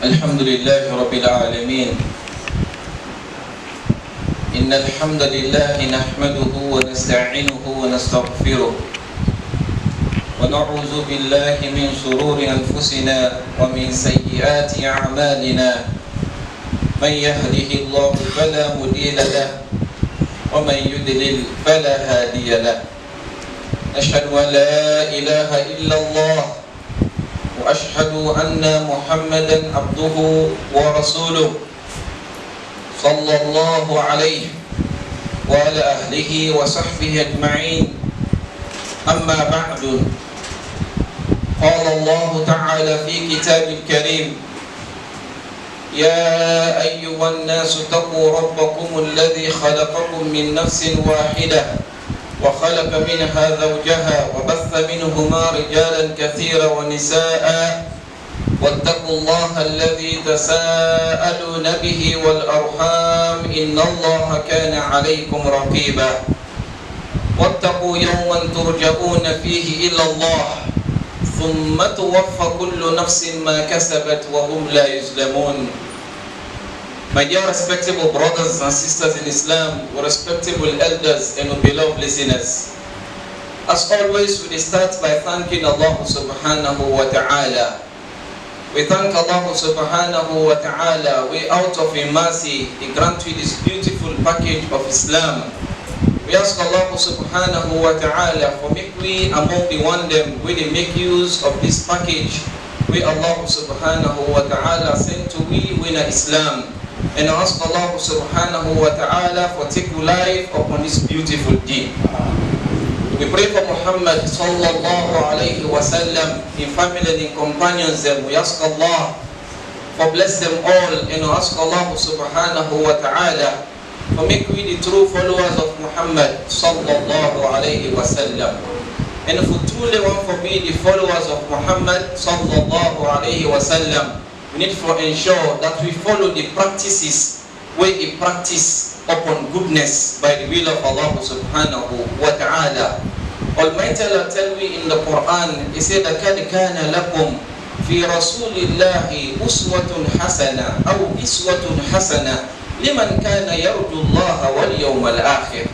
الحمد لله رب العالمين. إن الحمد لله نحمده ونستعينه ونستغفره ونعوذ بالله من شرور أنفسنا ومن سيئات أعمالنا. من يهده الله فلا مضل له ومن يضلل فلا هادي له. أشهد أن لا إله إلا الله وأشهد أن محمدا عبده ورسوله صلى الله عليه وعلى أهله وصحبه أجمعين. أما بعد، قال الله تعالى في كتاب الكريم: يا أيها الناس اتقوا ربكم الذي خلقكم من نفس واحدة وخلق منها زوجها وبث منهما رجالا كثيرا ونساء واتقوا الله الذي تساءلون به والأرحام إن الله كان عليكم رقيبا. واتقوا يوما ترجعون فيه إلى الله ثم توفى كل نفس ما كسبت وهم لا يظلمون. My dear respectable brothers and sisters in Islam, respectable elders and beloved listeners, as always, we start by thanking Allah subhanahu wa ta'ala. We thank Allah subhanahu wa ta'ala. We out of His mercy, He grant you this beautiful package of Islam. We ask Allah subhanahu wa ta'ala for make we among the one them will make use of this package. We Allah subhanahu wa ta'ala send to we win Islam. And I ask Allah subhanahu wa ta'ala for take life upon this beautiful deen. We pray for Muhammad sallallahu alayhi wa sallam, in family and in companions them. We ask Allah for bless them all, and we ask Allah subhanahu wa ta'ala for make we the true followers of Muhammad sallallahu alayhi wa sallam. And for truly want for be the followers of Muhammad sallallahu alayhi wa sallam, we need to ensure that we follow the practices where we practice upon goodness by the will of Allah subhanahu wa ta'ala. Almighty Allah tell me in the Quran, He said, لَقَدْ كَانَ لَكُمْ فِي رَسُولِ اللَّهِ أُسْوَةٌ حَسَنَةٌ أو إِسْوَةٌ حَسَنَةٌ لِمَنْ كَانَ يَرْجُو اللَّهَ وَالْيَوْمَ الْآخِرِ.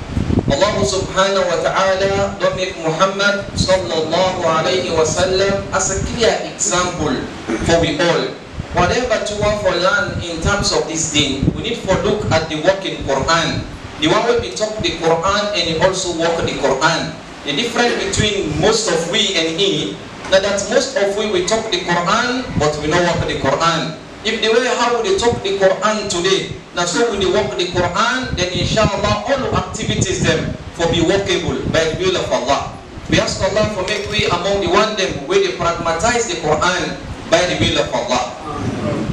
Allah subhanahu wa ta'ala don't make Muhammad sallallahu alayhi wa sallam as a clear example for we all. Whatever to want for learn in terms of this deen, we need to look at the working Quran. The one where we talk the Quran and he also work the Quran. The difference between most of we and he, that most of we talk the Quran, but we don't work the Quran. If the way how we talk the Quran today, now so when they work the Quran, then inshallah all activities them for be workable by the will of Allah. We ask Allah for make we among the one them where they pragmatize the Quran by the will of Allah.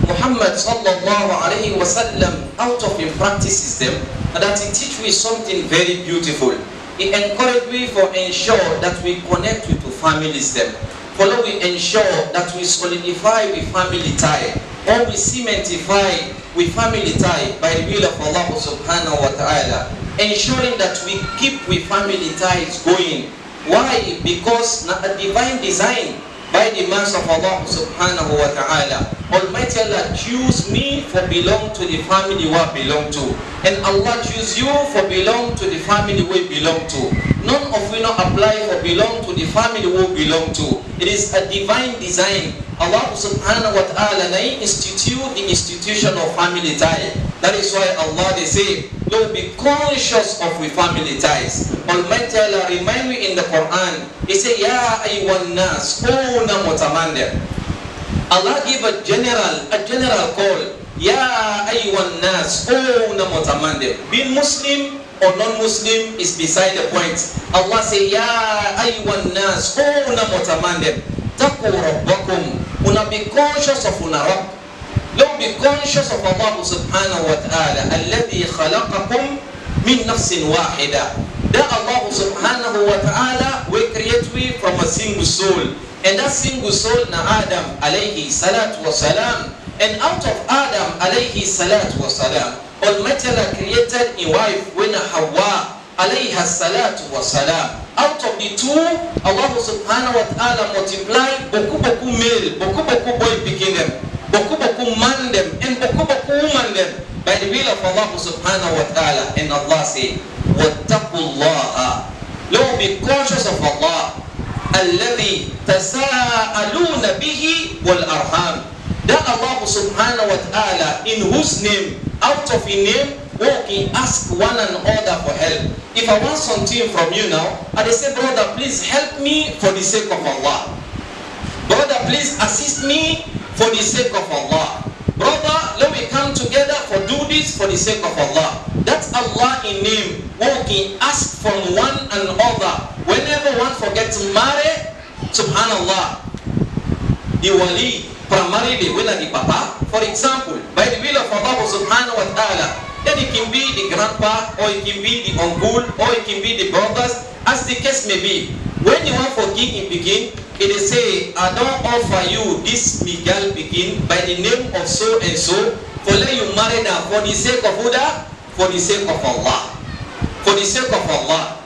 Muhammad sallallahu alayhi wa sallam out of him practices them, and that he teach we something very beautiful. He encourage we for ensure that we connect with the families them. Follow we ensure that we solidify with family tie, or we cementify with family tie by the will of Allah subhanahu wa ta'ala, ensuring that we keep with family ties going. Why? Because na a divine design by the mercy of Allah subhanahu wa ta'ala. Almighty Allah choose me for belong to the family where I belong to, and Allah choose you for belong to the family we belong to. None of we not apply for belong to the family we belong to. It is a divine design. Allah subhanahu wa ta'ala institute the institution of family tie. That is why Allah they say, don't be conscious of we family ties. Almighty Allah remind me in the Quran, He say, Ya ayyuhan nas, kuna mutamandir. Allah give a general call. Ya ayyuhan nas, kuna mutamandir. Being Muslim or non-Muslim is beside the point. Allah say, Ya ayyuhan nas, kuna mutamandir. Taqu rabbakum. Una be conscious of una Rabb. Don't be conscious of Allah subhanahu wa ta'ala, alladhi khalaqakum min nafsin wahida. That Allah subhanahu wa ta'ala will create we from a single soul. And that single soul na Adam alayhi salatu wa salam. And out of Adam alayhi salatu wa salam, Almighty Allah created a wife when Hawa alayha salatu wa salam. Out of the two, Allah subhanahu wa ta'ala multiplied boku male, boku boy picking them. boku man them, and boku woman them by the will of Allah subhanahu wa ta'ala. And Allah say, wattaqullaha, Lord, be conscious of Allah, alladhi tasa'aluna bihi wal arham, that Allah subhanahu wa ta'ala, in whose name, out of his name, walking, ask one another for help. If I want something from you now, and they say, brother, please help me for the sake of Allah. Brother, please assist me for the sake of Allah. Brother, let me come together for do this for the sake of Allah. That's Allah in name, walking, ask from one another. Whenever one forgets to marry, subhanallah, the wali, primarily when the papa, for example, by the will of Allah subhanahu wa ta'ala, then it can be the grandpa, or it can be the uncle, or it can be the brothers, as the case may be. When you want for king in begin, it is say, I don't offer you this Miguel begin by the name of so and so, for let you marry them for the sake of Buddha, for the sake of Allah. For the sake of Allah.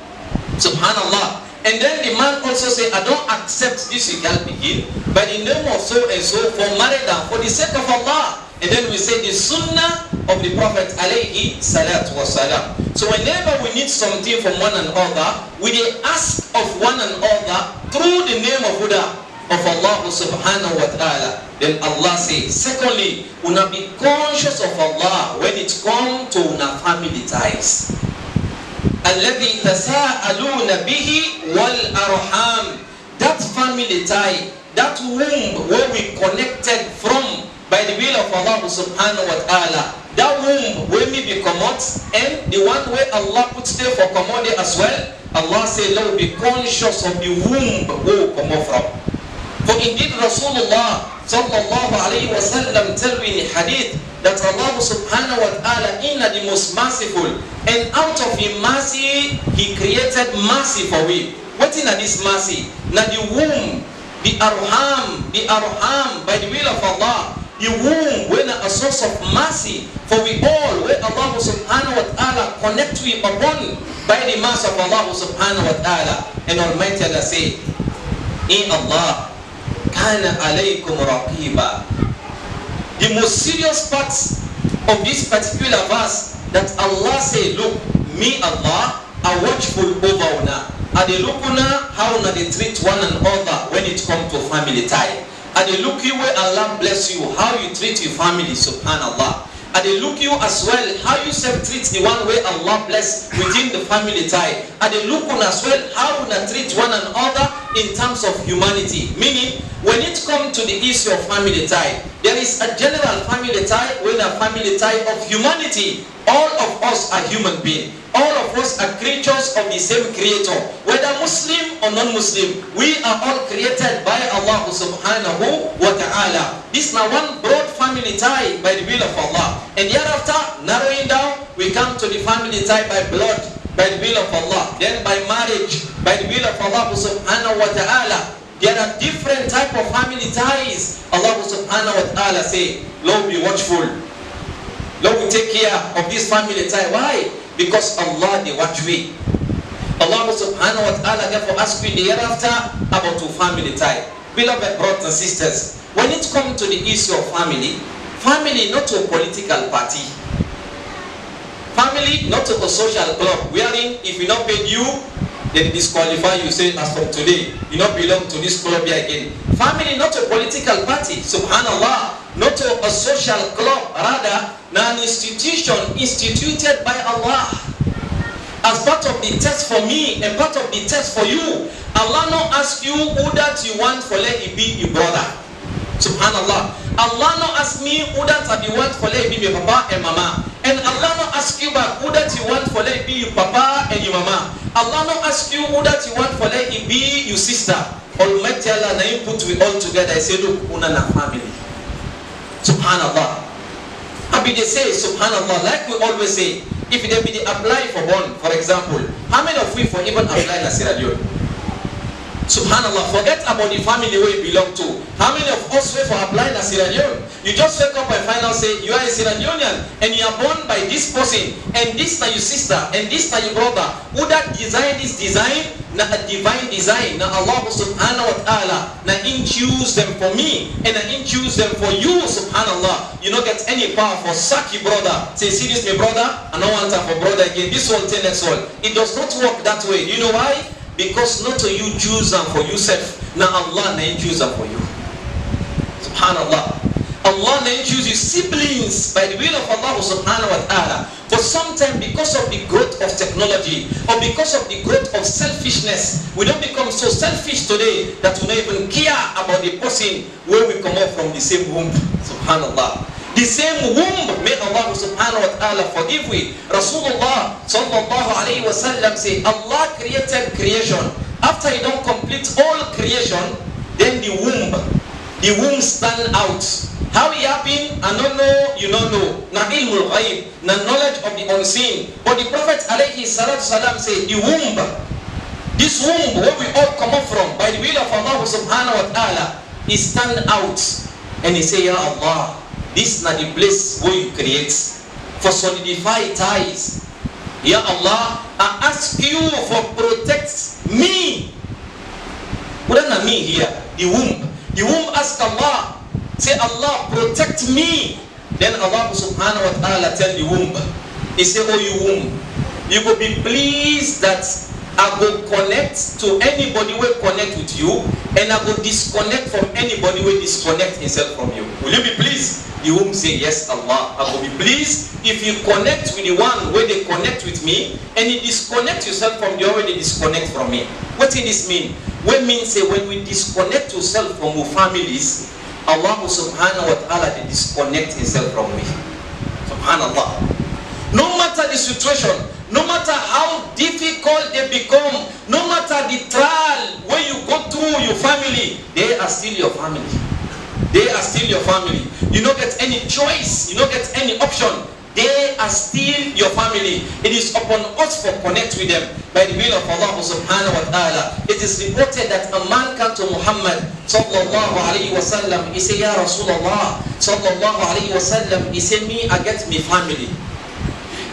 Subhanallah. And then the man also say, I don't accept this Miguel begin by the name of so and so for marry them for the sake of Allah. And then we say the sunnah of the Prophet alayhi salatu wasalam. So whenever we need something from one another, we ask of one another through the name of Buddha, of Allah subhanahu wa ta'ala. Then Allah says, secondly, una be conscious of Allah when it comes to una family ties. Alladhi tasa'aluna bihi wal arham. That family tie, that womb where we connected from by the will of Allah subhanahu wa ta'ala, that womb where me be commode, and the one where Allah puts there for commode as well, Allah say, Lord, be conscious of the womb where we come from. For indeed Rasulullah sallallahu alayhi wa sallam tell me in hadith that Allah subhanahu wa ta'ala is the most merciful, and out of his mercy he created mercy for we. What is this mercy? Now the womb, the arham by the will of Allah, the womb when a source of mercy for we all, where Allah subhanahu wa ta'ala connect we upon by the mercy of Allah subhanahu wa ta'ala. And Almighty Allah say, in Allah kana alaykum raqiba. The most serious parts of this particular verse that Allah say, look, me Allah are watchful over una. Are they look una how una they treat one another when it comes to family tie. And they look you where Allah bless you, how you treat your family, subhanallah. And they look you as well, how you self treat the one where Allah bless within the family tie. And they look on as well, how you treat one another in terms of humanity. Meaning, when it comes to the issue of family tie, there is a general family tie, when a family tie of humanity. All of us are human beings. All of us are creatures of the same creator. Whether Muslim or non-Muslim, we are all created by Allah subhanahu wa ta'ala. This is now one broad family tie by the will of Allah. And thereafter, narrowing down, we come to the family tie by blood, by the will of Allah. Then by marriage, by the will of Allah subhanahu wa ta'ala. There are different type of family ties. Allah subhanahu wa ta'ala say, Lord, be watchful. Lord, we take care of this family tie. Why? Because Allah, they watch we. Allah subhanahu wa ta'ala therefore ask you thereafter about your family tie. Beloved brothers and sisters, when it comes to the issue of family, family not a political party. Family not a social club wherein if you not pay you, they disqualify you, say as from today, you not belong to this club here again. Family not a political party, subhanallah, not a social club, rather an institution instituted by Allah. As part of the test for me and part of the test for you, Allah not ask you who that you want for let it be your brother. Subhanallah. Allah not ask me who that you want for let it be your papa and mama. And Allah not ask you back who that you want for let it be your papa and your mama. Allah not ask you who that you want for let it be your sister. Almighty Allah na you put we all together. I say look, una na family. Subhanallah. I be they say subhanallah, like we always say, if they be they apply for one, for example, how many of we for even apply na Sierra Leone? Subhanallah, forget about the family where you belong to. How many of us wait for applying as Sierra Leone? You just wake up and find out say you are a Sierra Leonean and you are born by this person and this na your sister and this na your brother. Who that design this design? Na a divine design. Na Allah subhanahu wa ta'ala na choose them for me and na choose them for you. Subhanallah. You don't get any power for sack your brother. Say serious my brother, I don't want time for brother again. This one tell next one. It does not work that way. You know why? Because not to you choose them for yourself. Now Allah na choose them for you. Subhanallah. Allah na choose you siblings by the will of Allah subhanahu wa ta'ala. But sometimes because of the growth of technology or because of the growth of selfishness, we don't become so selfish today that we don't even care about the person where we come out from the same womb. Subhanallah. The same womb, may Allah subhanahu wa ta'ala forgive we. Rasulullah sallallahu alayhi wa sallam say, Allah created creation. After he don't complete all creation, then the womb stand out. How it happened, I don't know, you don't know. Na ilmul ghaib, na knowledge of the unseen. But the Prophet alayhi salatu salam say, the womb, this womb where we all come up from, by the will of Allah subhanahu wa ta'ala, he stand out. And he say, Ya Allah, this is not the place where you create for solidify ties. Ya Allah, I ask you for protect me. What not me here? The womb. The womb ask Allah, say Allah protect me. Then Allah subhanahu wa ta'ala tell the womb, he say, oh you womb, you will be pleased that I will connect to anybody who connect with you, and I will disconnect from anybody who disconnect himself from you. Will you be pleased? The womb say, yes, Allah, I will be pleased if you connect with the one where they connect with me, and you disconnect yourself from the one where they disconnect from me. What does this mean? What means say when we disconnect yourself from our families, Allah subhanahu wa ta'ala they disconnect himself from me. Subhanallah. No matter the situation, no matter how difficult they become, no matter the trial where you go through your family, they are still your family. They are still your family. You don't get any choice. You don't get any option. They are still your family. It is upon us to connect with them by the will of Allah subhanahu wa ta'ala. It is reported that a man came to Muhammad sallallahu alayhi wa sallam. He said, Ya Rasulullah sallallahu alayhi wa sallam. He said, me, I get me family.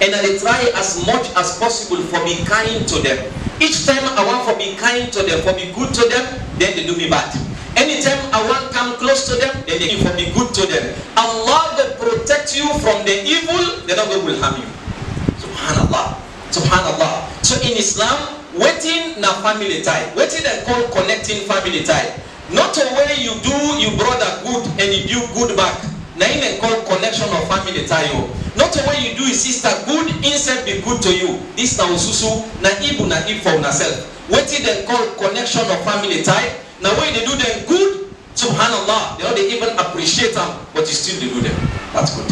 And I try as much as possible for be kind to them. Each time I want for be kind to them, for be good to them, then they do me bad. Anytime I want to come close to them, then they will be good to them. Allah will protect you from the evil, then Allah will harm you. Subhanallah. Subhanallah. So in Islam, waiting na family tie. Waiting they call connecting family tie. Not a way you do your brother good and you do good back. Na in call connection of family tie. Not a way you do your sister good, inside be good to you. This na ususu, na ibu na ibu for yourself. Waiting they call connection of family tie. Now when they do them good, subhanallah, they don't even appreciate them, but you still they do them. That's good.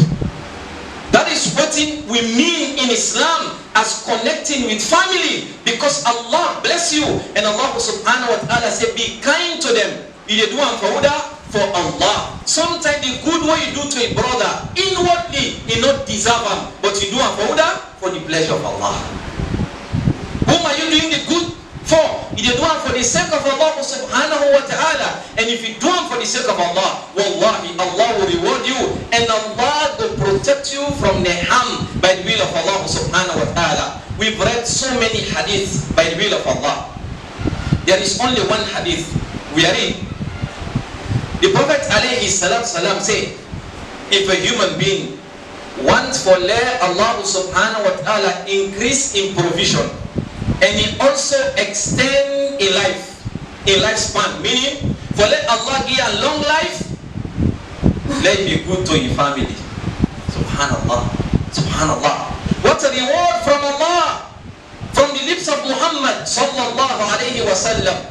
That is what we mean in Islam as connecting with family, because Allah bless you and Allah subhanahu wa ta'ala say be kind to them. You do them for Allah. Sometimes the good way you do to a brother, inwardly you not deserve them, but you do them for the pleasure of Allah. Whom are you doing the good for? You do it for the sake of Allah subhanahu wa ta'ala. And if you do it for the sake of Allah, wallahi, Allah will reward you and Allah will protect you from the harm by the will of Allah subhanahu wa ta'ala. We've read so many hadiths by the will of Allah. There is only one hadith we are in. The Prophet alayhi salam said, if a human being wants for let Allah subhanahu wa ta'ala increase in provision, and he also extend a lifespan, meaning for let Allah give a long life, let it be good to your family. Subhanallah. Subhanallah. What a reward from Allah, from the lips of Muhammad sallallahu alayhi wa sallam.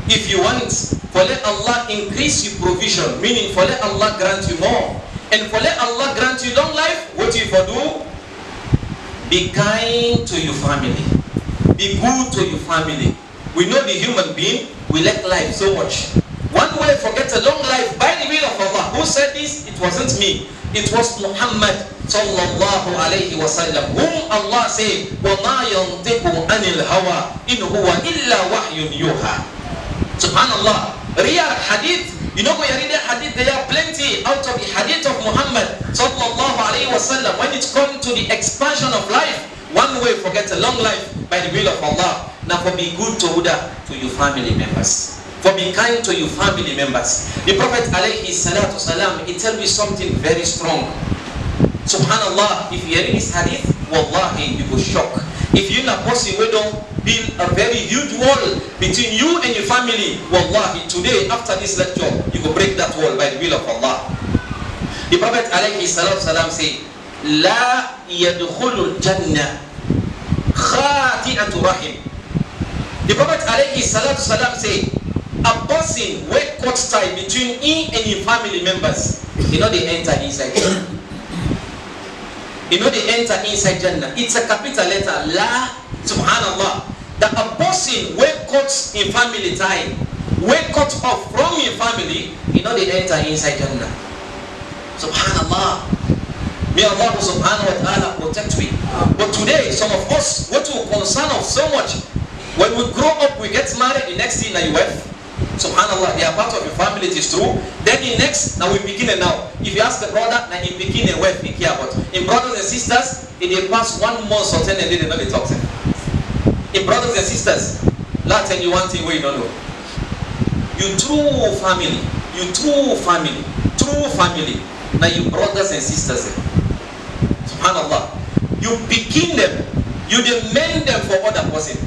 If you want for let Allah increase your provision, meaning for let Allah grant you more, and for let Allah grant you long life, what you for do? Be kind to your family. Be good to your family. We know the human being, we like life so much. One way forget a long life by the will of Allah. Who said this? It wasn't me. It was Muhammad sallallahu alayhi wa sallam, whom Allah said, وَمَا يَنْطِقُ عَنِ الْهَوَىٰ إِنْ هُوَ إِلَّا وَحْيٌ يُوحَىٰ. Subhanallah. Real hadith. You know, when you read the hadith, there are plenty out of the hadith of Muhammad sallallahu alaihi wasallam. When it comes to the expansion of life, one way for get a long life by the will of Allah. Now, for be good to your family members. For be kind to your family members. The Prophet alayhi salatu salam, he tell me something very strong. Subhanallah, if you read this hadith, wallahi, you will shock. If you're not a person who don't build a very huge wall between you and your family, wallahi, today, after this lecture, you will break that wall by the will of Allah. The Prophet alayhi salatu salam say, La yadkhulul jannah khati'atu rahim. The Prophet alayhi salatu salam say, a person who cuts tie between him and his family members, you know they enter inside Jannah. You know they enter inside Jannah. It's a capital letter, La, subhanallah. That a person who cuts in family tie, who cut off from your family, you know they enter inside Jannah. Subhanallah. May Allah subhanahu wa ta'ala protect we. But today, some of us, what we concern of so much, when we grow up, we get married, the next thing now you wife. Subhanallah, they are part of your family, it is true. Then the next, now we begin it now. If you ask the brother, now he begin and wife, he care about. In brothers and sisters, if they pass 1 month or 10 and they know they talk to them. In brothers and sisters, let tell you one thing where you don't know. You true family, now you brothers and sisters. Subhanallah. You begin them, you demand them for other person.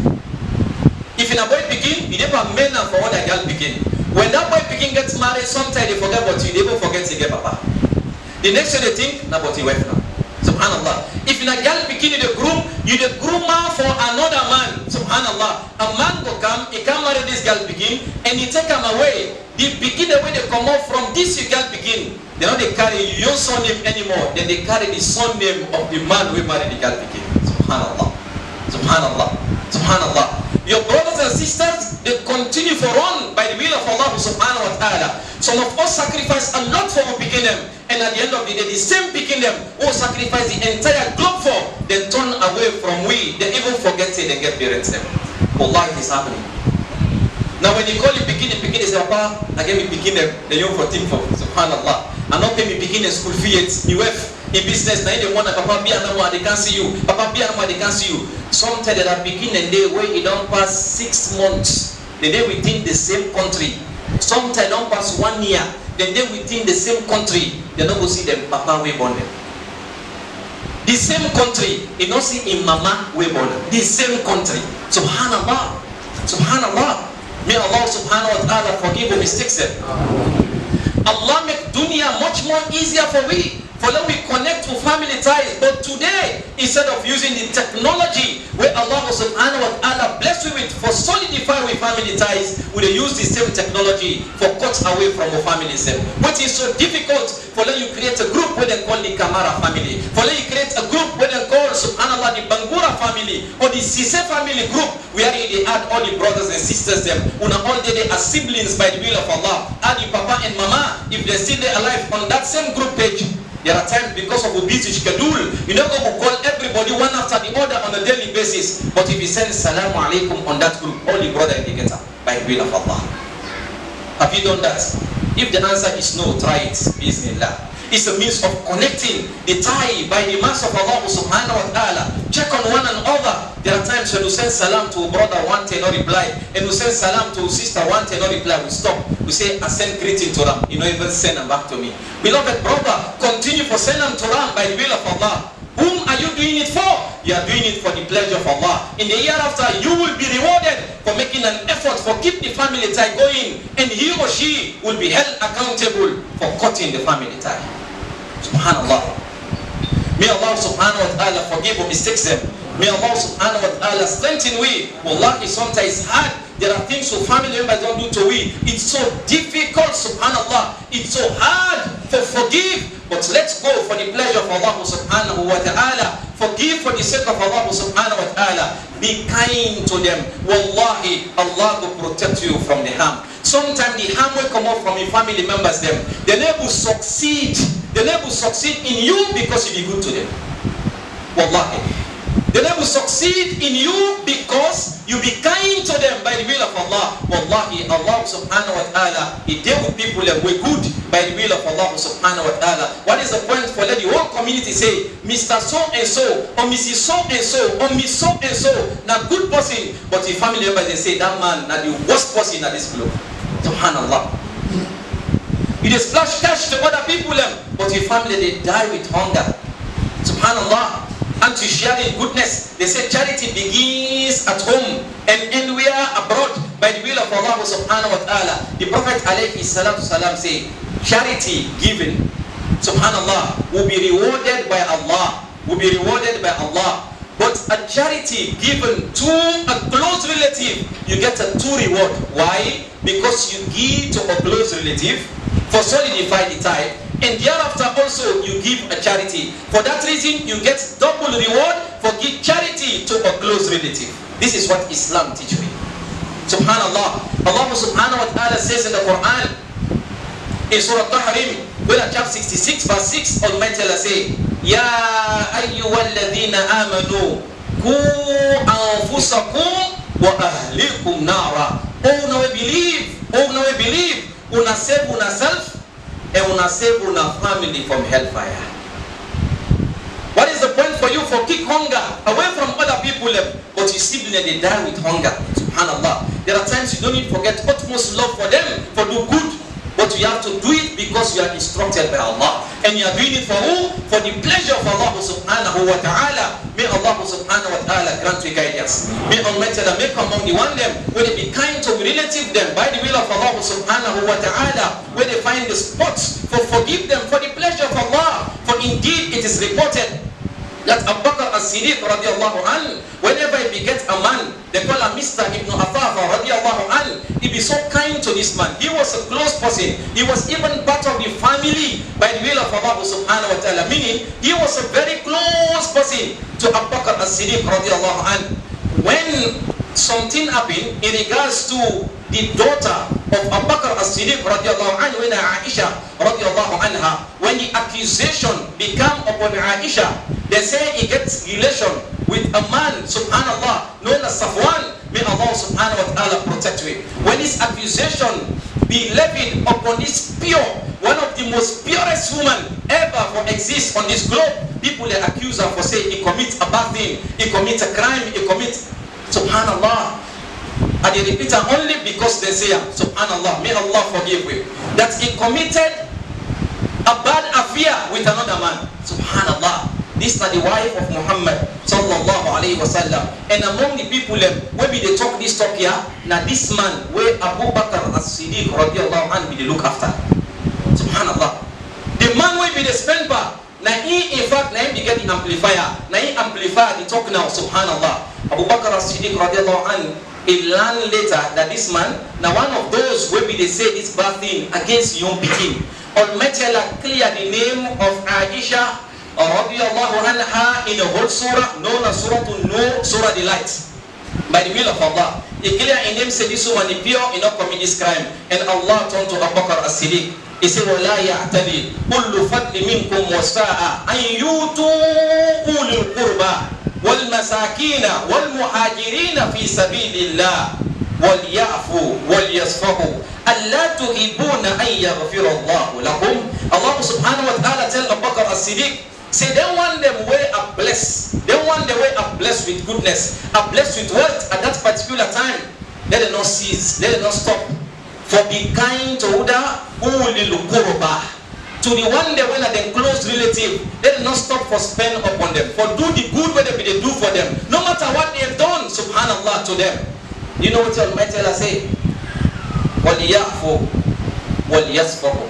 If in a boy begin, you never men and for other girl begin. When that boy begin gets married, sometimes they forget about you, they never forget to get papa. The next day they think, now about your wife now. Subhanallah. If in a girl begin the groomer for another man. Subhanallah. A man go come, he can marry this girl begin, and he take him away. They begin the way they come out from this girl begin. They don't they carry your son name anymore. Then they carry the son name of the man who married the girl begin. Subhanallah. Subhanallah. Subhanallah. Your brothers and sisters, they continue for run by the will of Allah subhanahu wa ta'ala. Some of us sacrifice a lot for picking them, and at the end of the day, the same picking them who sacrifice the entire globe for, they turn away from we, they even forget it, they get parents them. Allah, it is happening. Now when you call it picking, they say, Papa, again we picking them, they young for team for subhanallah. And not pay me picking a school fee, you have in business, now they want to Papa be another they can't see you. Papa be another they can't see you. Sometimes they are beginning and they wait it don't pass 6 months. Then they within the same country. Sometimes don't pass 1 year. Then they within the same country. They don't go see them Papa we born them. The same country, you don't see in Mama we born them. The same country. Subhanallah. Subhanallah. May Allah subhanahu wa ta'ala forgive our mistakes. Allah make dunya much more easier for we. For then we connect to family ties. But today, instead of using the technology where Allah subhanahu wa ta'ala bless you with for solidify with family ties, we use the same technology for cut away from our family self. What is so difficult for then you create a group where they call the Kamara family. For then you create a group where they call subhanallah the Bangura family or the Sise family group where they add all the brothers and sisters them. Una all they are siblings by the will of Allah. Add the papa and mama if they're still there alive on that same group page. There are times because of a busy schedule, you never go call everybody one after the other on a daily basis. But if you send salamu alaikum on that group, all the brother indicator by the will of Allah. Have you done that? If the answer is no, try it. Bismillah. It's a means of connecting the tie by the mass of Allah subhanahu wa ta'ala. Check on one another. There are times when you send salam to a brother, one day no reply. And you send salam to a sister, one day no reply. We stop. We say, I send greeting to them. You know, even send them back to me. Beloved brother, continue for send them to them by the will of Allah. Whom are you doing it for? You are doing it for the pleasure of Allah. In the year after, you will be rewarded for making an effort for keep the family tie going. And he or she will be held accountable for cutting the family tie. Subhanallah. May Allah subhanahu wa ta'ala forgive our mistakes them. May Allah subhanahu wa ta'ala strengthen we. Wallahi, sometimes it's hard. There are things so family members don't do to we. It's so difficult, subhanallah. It's so hard to forgive. But let's go for the pleasure of Allah subhanahu wa ta'ala. Forgive for the sake of Allah subhanahu wa ta'ala. Be kind to them. Wallahi, Allah will protect you from the harm. Sometimes the harm will come out from your family members them. They never succeed. They never succeed in you because you be good to them. Wallahi. They will succeed in you because you be kind to them by the will of Allah. Wallahi, Allah subhanahu wa ta'ala, He deal with people and we're good by the will of Allah subhanahu wa ta'ala. What is the point for let the whole community say, Mr. So-and-so, or Mrs. So-and-so, or Miss So-and-so, not good person, but the family members, they say, that man, not the worst person at this globe. Subhanallah. It is splash cash to other people, but your family, they die with hunger. Subhanallah. And to share in goodness, they say charity begins at home and anywhere abroad by the will of Allah subhanahu wa ta'ala. The Prophet alayhi salatu salam say, charity given, subhanallah, will be rewarded by Allah. Will be rewarded by Allah. But a charity given to a close relative, you get a two reward. Why? Because you give to a close relative for solidify the tie, and thereafter also you give a charity. For that reason, you get double reward for give charity to a close relative. This is what Islam teaches me. Subhanallah. Allah subhanahu wa ta'ala says in the Quran, in Surah Tahrim, chapter 66, verse 6, Almighty Allah say, Ya ayyuhalladhina amanu, ku anfusakum wa ahlikum nara. Oh, now we believe, una save una self, and una save una family from hellfire. What is the point for you for kick hunger away from other people, but you see they die with hunger? Subhanallah. There are times you don't need to forget utmost love for them, for do good, but you have to do it because you are instructed by Allah. And you are doing it for who? For the pleasure of Allah subhanahu wa ta'ala. May Allah subhanahu wa ta'ala grant you guidance. May Almighty Allah make among the one them where they be kind to relative them by the will of Allah subhanahu wa ta'ala, where they find the spots for forgive them for the pleasure of Allah. For indeed it is reported that Abu Bakr as-Siddiq radiallahu anhu, whenever he begets a man, they call him Mr. Ibn Afafa radiallahu anhu, he be so kind to this man. He was a close person. He was even part of the family by the will of Allah subhanahu wa ta'ala. Meaning, he was a very close person to Abu Bakr as-Siddiq radiallahu anhu. When something happened in regards to the daughter of Abu Bakr as-Siddiq radiallahu anhu, when Aisha radiallahu anha, when the accusation became upon Aisha, they say he gets relation with a man, subhanallah, known as Safwan. May Allah subhanahu wa ta'ala protect him. When this accusation be levied upon this pure, one of the most purest women ever for exist on this globe, people they accuse her for saying he commits a bad thing, he commits a crime, he commits, subhanallah. And they repeat her only because they say, subhanallah, may Allah forgive him, that he committed a bad affair with another man. Subhanallah. This is the wife of Muhammad sallallahu alayhi wa sallam. And among the people where they talk this talk here, now this man where Abu Bakr as-Siddiq radiallahu anhu they look after. Subhanallah. The man where be the spend bar, now he in fact now he get the amplifier. Now he amplify the talk now, subhanallah. Abu Bakr as-Siddiq radiallahu anhu, he learned later that this man, now one of those where they say this bad thing against young Pekin. Almighty Allah clear the name of Aisha radiallahu anha in a whole surah known as Surah An-Nur, Surah the Light. By the will of Allah, he clear in him say this woman is pure, he not commit this crime. And Allah turned to Abu Bakr as-Siddiq. He said, وَلَا يَعْتَلِي كُلُّ فَضْلِ مِنْكُمْ وَسَاءَ أَنْ يُؤْتُوا أُولِي الْقُرْبَى وَالْمَسَاكِينَ وَالْمُهَاجِرِينَ فِي سَبِيلِ اللَّهِ وَلْيَعْفُوا وَلْيَصْفَحُوا أَلَّا تُحِبُّونَ أَنْ يَغْفِرَ اللَّهُ لَكُمْ. Allah subhanahu wa ta'ala tell Abu Bakr as-Siddiq, say they want them way are blessed. They want the way are blessed with goodness, are blessed with wealth at that particular time. Let them not cease, let them not stop. For be kind to ulil qurba, to the one they when they close relative, let them not stop for spend upon them. For do the good whatever they do for them, no matter what they have done, subhanallah, to them. You know what Almighty Allah say? وَلْيَعْفُوا وَلْيَصْفَحُوا.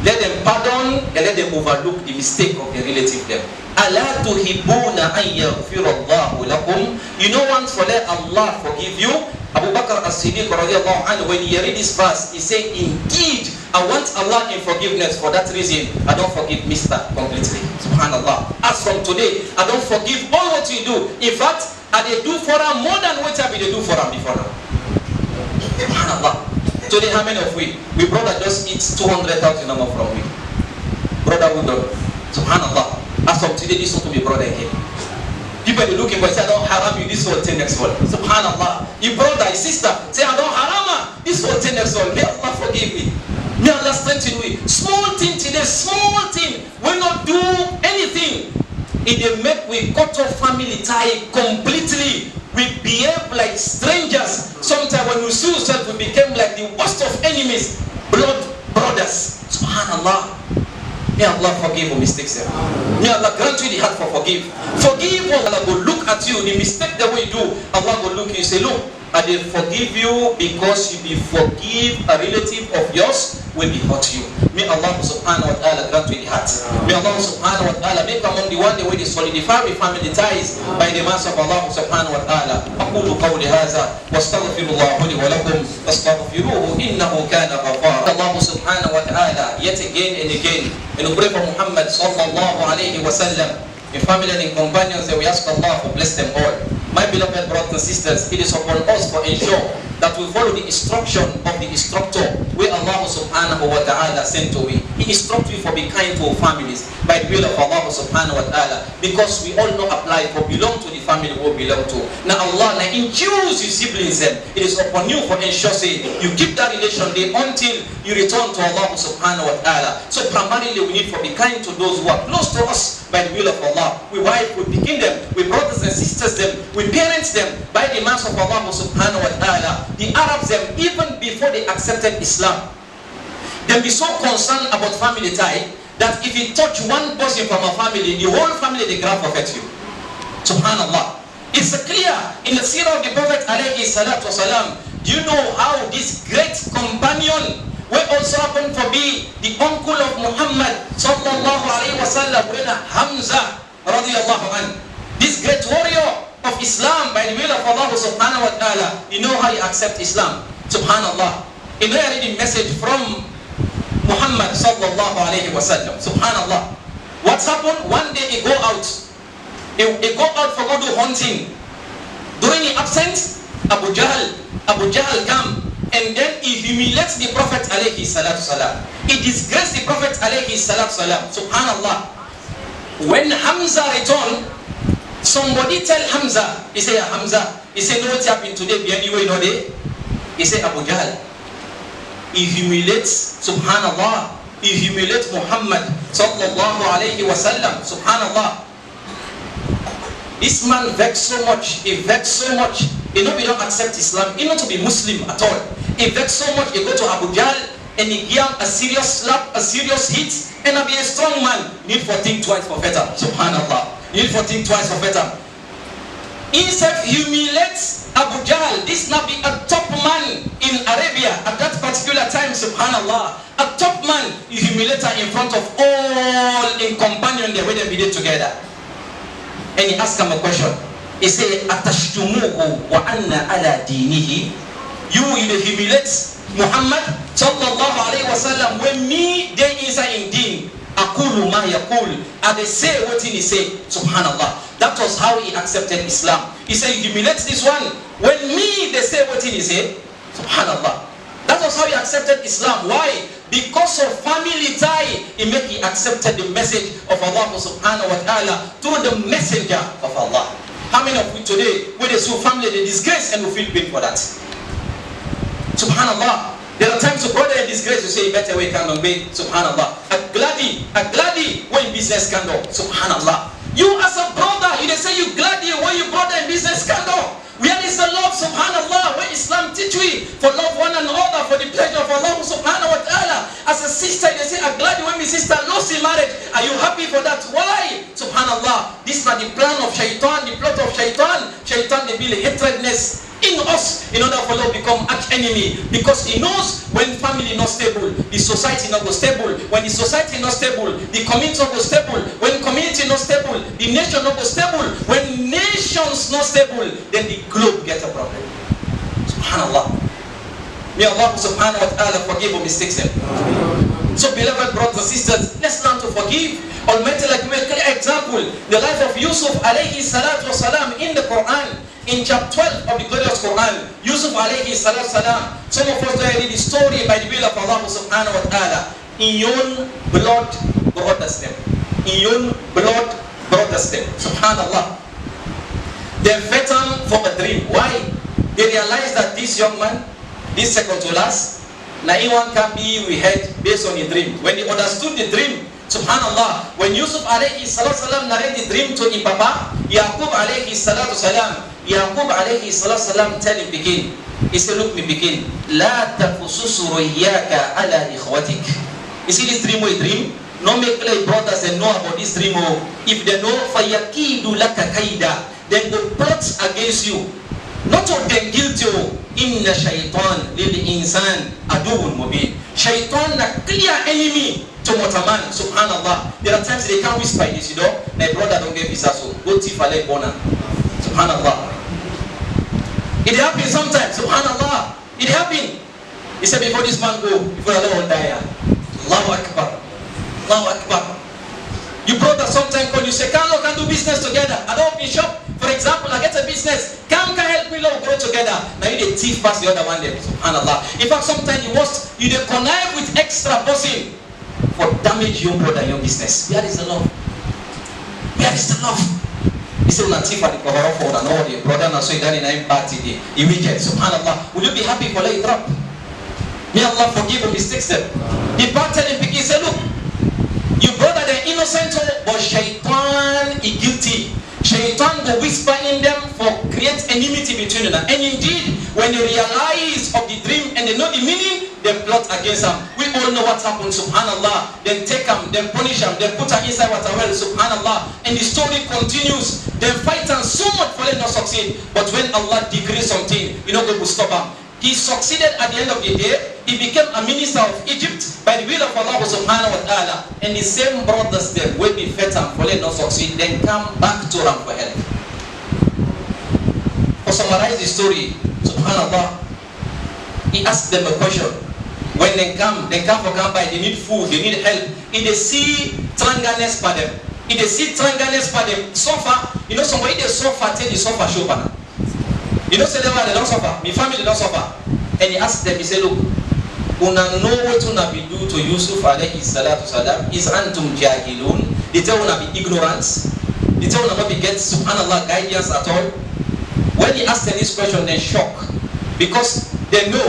Let them pardon and let them overlook the mistake of the relative them. أَلَا تُحِبُّونَ أَنْ يَغْفِرَ اللَّهُ لَكُمْ. You know once for let Allah forgive you. Abu Bakr as-Siddiq radiallahu anhu, when he read this verse, he said, indeed, I want Allah in forgiveness. For that reason, I don't forgive Mr. completely. Subhanallah. As from today, I don't forgive all what you do. In fact, I they do for him more than what they do for him before now. Subhanallah. Today, how many of we brother just eats 200,000 number from we? Brother Woodon. Subhanallah. As from today, this ought to be brother again. The People are looking for it, say, I don't haram you, this will take next one. Subhanallah. You brother, your sister, say, I don't haram this will take next one. May Allah forgive me. May Allah strengthen me. Small thing today, small thing. We not do anything. It they make we cut off family tie completely. We behave like strangers. Sometimes when we see ourselves, we become like the worst of enemies. Blood brothers. Subhanallah. May Allah forgive our mistakes. May Allah grant you the heart for forgive. Forgive. Allah will look at you. The mistake that we do, Allah will look at you and say, look, I will forgive you because you be forgive a relative of yours will be hurt you. May Allah subhanahu wa ta'ala grant you the heart. May Allah subhanahu wa ta'ala make among the one the way they solidify with family ties by the mercy of Allah subhanahu wa ta'ala. أقول قولي هذا واستغفر الله لي ولكم فاستغفروه إنه كان غفارا. Allah subhanahu wa ta'ala yet again and again, and we pray for Muhammad sallallahu alayhi wa sallam, in family and in companions, and we ask Allah to bless them all. My beloved brothers and sisters, it is upon us to ensure that we follow the instruction of the instructor where Allah subhanahu wa ta'ala sent to we. He instructs you for be kind to our families by the will of Allah subhanahu wa ta'ala, because we all know apply for belong to the family we belong to. Now Allah choose your siblings them. It is upon you for ensure say you keep that relation there until you return to Allah subhanahu wa ta'ala. So primarily we need for be kind to those who are close to us by the will of Allah. We wife, we begin them, we brothers and sisters them, we parents them by the mercy of Allah subhanahu wa ta'ala. The Arabs them, even before they accepted Islam, they be so concerned about family tie that if you touch one person from a family, the whole family they grab forget you. Subhanallah. It's clear in the seerah of the Prophet alayhi salatu wasalam. Do you know how this great companion will also happen to be the uncle of Muhammad sallallahu alayhi wasallam, when Hamza radiyallahu anhu, this great warrior of Islam by the will of Allah subhanahu wa ta'ala, you know how he accept Islam. Subhanallah. You know I read a message from Muhammad sallallahu alayhi wasallam. Subhanallah. What's happened? One day he go out. He go out for go do hunting. During the absence, Abu Jahl come, and then he humiliates the Prophet alayhi salatu salam. He disgraced the Prophet alayhi salatu salam. Subhanallah. When Hamza returned, somebody tell Hamza, he say, Hamza, he say, no, what happened today, be anyway, no day. He say, Abu Jahl, he humiliates, subhanallah, he humiliates Muhammad sallallahu alayhi wa sallam. Subhanallah. This man vexed so much, he vexed so much. He know we don't accept Islam, he not to be Muslim at all. He vexed so much, he go to Abu Jahl and he give him a serious slap, a serious hit, and I be a strong man. Need for think twice for better. Subhanallah. Need for think twice for better. Instead humiliates Abu Jahl. This now be a top man in Arabia at that particular time. Subhanallah. A top man, you humiliate her in front of all in companion there where they be there together. And he asked him a question. He said, Atashtumuhu wa anna ala dinihi. You humiliate Muhammad sallallahu alayhi wa sallam when me they inside in deen. Akulu ma yakul. And they say what he say. Subhanallah. That was how he accepted Islam. He said, you humiliate this one when me they say what he say. Subhanallah. That was how he accepted Islam. Why? Because of family tie, he accepted the message of Allah subhanahu wa ta'ala through the messenger of Allah. How many of you today, when they see family, they disgrace and we feel pain for that? Subhanallah. There are times a brother in disgrace, you say, better way can be. Subhanallah. A gladi when business scandal. Subhanallah. You as a brother, you say you gladi when you brother in business scandal. Where is the love, subhanallah, where Islam teach we for love one another for the pleasure of Allah subhanahu wa ta'ala. As a sister, they say, I'm glad when my sister lost in marriage. Are you happy for that? Why? Subhanallah. This is not the plan of shaitan, the plot of shaitan. Shaitan, they build hatredness in us in order for love become arch enemy, because he knows when family not stable, the society not go stable. When the society not stable, the community not go stable. When community not stable, the nation not go stable. When nations not stable, then the globe get a problem. Subhanallah. May Allah subhanahu wa ta'ala forgive our mistakes. So beloved brothers and sisters, let's learn to forgive. Almighty, like we make an example, the life of Yusuf alayhi salatu wasalam in the Quran. In chapter 12 of the glorious Quran, Yusuf alayhi salatu salam, some of us read the story by the will of Allah subhanahu wa ta'ala. In your blood brought us them. In your blood brought us them. Subhanallah. They veteran for a dream. Why? They realized that this young man, this second to last, anyone can be we had based on a dream. When they understood the dream, subhanallah, when Yusuf alayhi salatu salam narrated the dream to him papa, Yaqub alayhi salatu salam, tell him begin. He said, look me begin. La tafususu ruyyaka ala ikhwatik. You see this dream or a dream? No make like brothers and know about this dream. If they know, fayakidu laka kaida, then go plot against you. Not to then guilt you. Inna shaitan lil insan aduun mubin. Shaitan na clear enemy to motaman. Subhanallah. There are times they can't whisper this, you know. My brother don't get visa, so go thief a leg bona. Subhanallah. It happens sometimes. Subhanallah. It happened. He said before this man go, before Allah will die. Allahu Akbar. Allahu Akbar. You brother sometimes call you say, can do business together. I don't open shop. For example, I get a business. Can help me grow together. Now you the thief pass the other one there. Subhanallah. In fact, sometimes you the connive with extra bossing for damage your brother your business. Where is the love? Where is the love? He said, "Una thief at the cover for an order. Brother, na so you done in a party day. You wicked. Subhanallah. Will you be happy for let it drop? May Allah forgive him mistakes them." The part tell him, he said, "Look, you brother they're innocent, but shaitan is guilty. Shaitan will whisper in them for create enmity between them. And indeed, when they realize of the dream and they know the meaning, they plot against them. We all know what happened, subhanallah. Then take them, then punish them, then put them inside water well, subhanallah. And the story continues. Then fight them so much for them not succeed. But when Allah decrees something, you know, they will stop them. He succeeded at the end of the day. He became a minister of Egypt by the will of Allah subhanahu wa ta'ala. And the same brothers there will be better for them not succeed, then come back to Ram for help. To summarize the story, subhanallah, he asked them a question. When they come for by, they need food, they need help. If they see tranganes for them, if they see tranganes for them, suffer, you know, somebody they suffer, tell the suffer show. You know, say they don't suffer. My family don't suffer. And he asked them, he said, look, una know what una be do to Yusuf alayhi salatu salam is antum jahilun. They tell una be ignorance. They tell una not be get subhanallah guidance at all. When he asked them this question, they shock. Because they know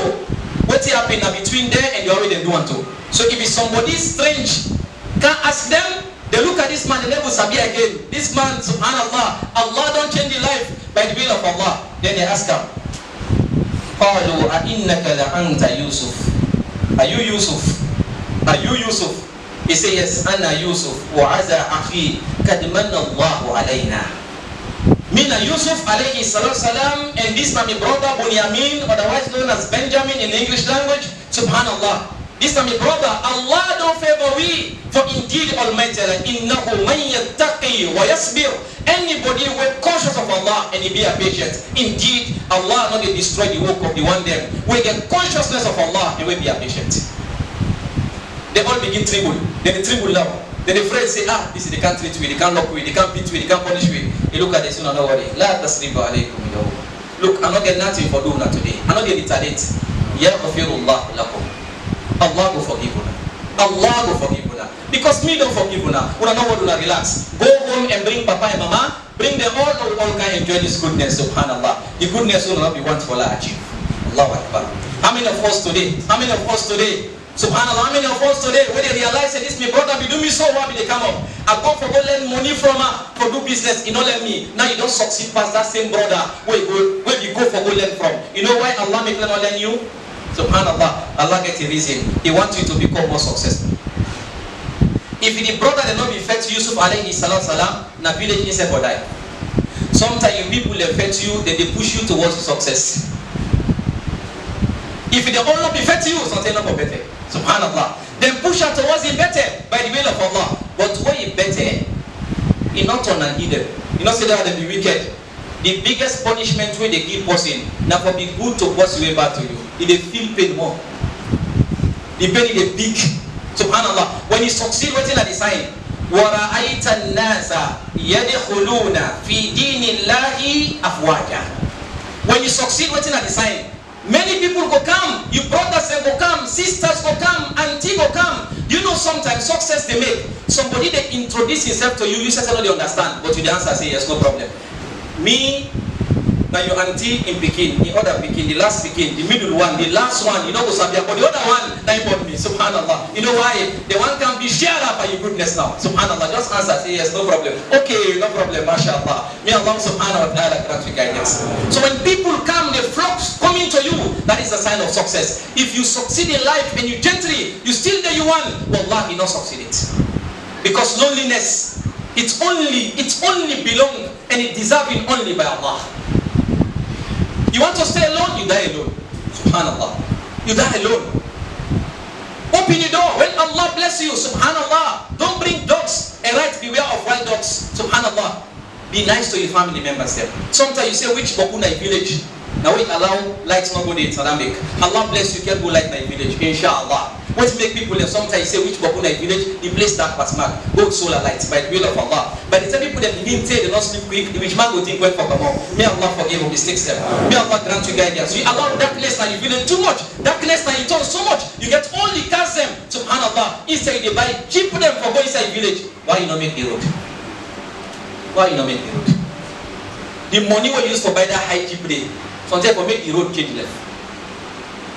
what happened between them and they already do want to. So if it's somebody strange, can't ask them. They look at this man, they never sabi again. This man, subhanallah, Allah don't change the life by the will of Allah. Then they ask him, قالوا أئنك لأنت يوسف. Are you Yusuf? Are you Yusuf? He says, yes, أنا يوسف وعزى أخي قد من الله علينا. Mina Yusuf alayhi salam, and this my brother Bunyamin, otherwise known as Benjamin in the English language. Subhanallah. This time, brother, Allah don't favor we, for indeed Almighty, innahu man yattaqi wa yasbir. Anybody who is conscious of Allah and he be a patient, indeed Allah not going to destroy the work of the one them. We get consciousness of Allah and we be a patient. They all begin tremble. Then they tremble now. Then the friends say, this is the can't treat we, they can't lock we, they can't beat we, they can't punish we. You look at this, no worry. La tasriba alaykum. Look, I'm not getting nothing for doing that today. I'm not getting retaliate. Yaghfirullah lakum. Allah will forgive you. Allah will forgive you. Because me don't forgive you now. Una know what una relax. Go home and bring papa and mama. Bring them all can enjoy this goodness, subhanallah. The goodness will not be one for Allah achieve. Allahu Akbar. How many of us today? Subhanallah, how many of us today, when they realize that this my brother be doing me so well, they come up. I go for go lend money from her for do business, you don't let me. Now you don't succeed past that same brother where you go for go lend from. You know why Allah make them not lend you? Subhanallah, Allah gets a reason. He wants you to become more successful. If the brother did not be fed to Yusuf alayhi salam, na village himself or die. Sometimes you people they fed to you, then they push you towards success. If they all not be fed to you, something not for better. Subhanallah. Then push her towards it better by the will of Allah. But where it better, it not turn and hidden. You not say that they be wicked. The biggest punishment where they give person, now for be good to pass way back to you. If they feel pain more. The pain is big. Subhanallah. When you succeed, what's in the sign? وَرَأَيْتَ النَّاسَ يَدْخُلُونَ فِي دِينِ اللَّهِ أَفْوَاجًا. When you succeed, what's in the sign? Many people go come, you brothers go come, sisters go come, auntie go come. You know sometimes success they make. Somebody they introduce himself to you, you certainly understand, but you the answer say yes, no problem. Me, now your auntie in Pekin, the other Pekin, the last Pekin, the middle one, the last one, you know what's happening, but the other one, now about me, subhanallah. You know why? The one can be shared up by your goodness now. Subhanallah. Just answer, say yes, no problem. Okay, no problem, mashallah. May Allah subhanahu wa ta'ala grant you guidance. So when people come, they flock coming to you, that is a sign of success. If you succeed in life and you gently, you still there you want, wallahi, not succeed it. Because loneliness, it's only belong and it deserving only by Allah. You want to stay alone, you die alone. Subhanallah. You die alone. Open the door. When Allah bless you, subhanallah, don't bring dogs. And right, beware of wild dogs. Subhanallah. Be nice to your family members there. Sometimes you say, which Bokuna village? Now we allow lights not go there in Sadambik. Allah bless you, can go light my village. Inshallah. What make people there? Sometimes you say, which Bokuna village? The place that was marked. Go solar lights by the will of Allah. But the time people that didn't say they don't sleep quick, which man will think well for come on. May Allah forgive who mistakes them. May Allah grant you guidance. So you allow darkness and you feel it too much. Darkness and you turn so much. You get only cast them. Subhanallah. Instead they buy cheap them for go inside village. Why you not make the road? Why you not make the road? The money we use for buy that high cheap day. Sometimes for make the road change left.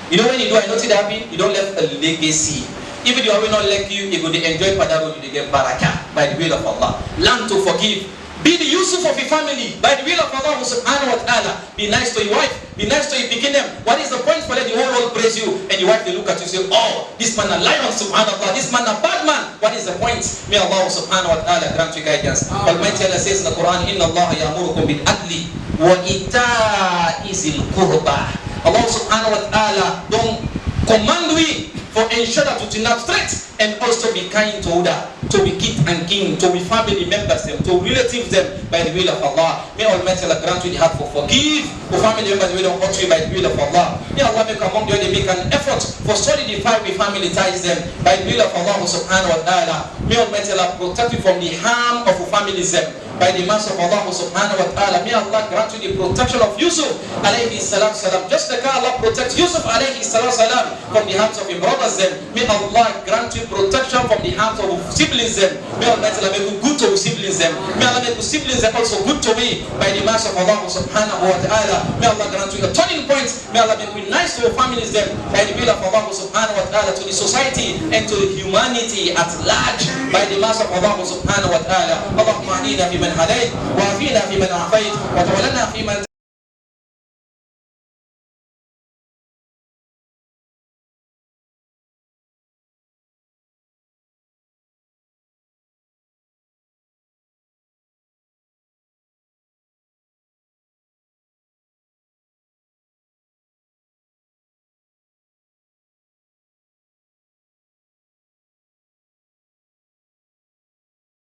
You know when you do, I notice that happen, you don't left a legacy. Even if you will not like you go to enjoy Pada road, you get barakah by the will of Allah. Learn to forgive. Be the Yusuf of your family by the will of Allah subhanahu wa ta'ala. Be nice to your wife. Be nice to your beginning. What is the point for that the whole world praise you and your wife they look at you and say, oh, this man a lion subhanallah, this man a bad man. What is the point? May Allah subhanahu wa ta'ala grant you guidance. Almighty Allah says in the Quran, Inna Allah ya'murukum bil adli wa ita'izil qurba. Allah subhanahu wa ta'ala don't command we for ensure that to not straight and also be kind to other, to be kid and king, to be family members them, to relatives them by the will of Allah. May Almighty Allah grant you the heart for forgive, for family members we don't hurt you by the will of Allah. May Allah make among you they make an effort for solidify the family ties them by the will of Allah subhanahu wa ta'ala. May Almighty Allah protect you from the harm of families them by the mercy of Allah subhanahu wa ta'ala. May Allah grant you the protection of Yusuf alayhi salam salam. Just like Allah protects Yusuf alayhi salam salam from the hands of his brothers them. May Allah grant you protection from the hands of siblings them. May Allah make you good to siblings them. May Allah make you siblings them also good to me by the mercy of Allah subhanahu wa ta'ala. May Allah grant you a turning point. May Allah make you nice to your families them by the will of Allah subhanahu wa ta'ala, to the society and to the humanity at large by the mercy of Allah subhanahu wa ta'ala. Allahumma ahdina fi man hadayt wa afina fi man afayt wa tawallana fi man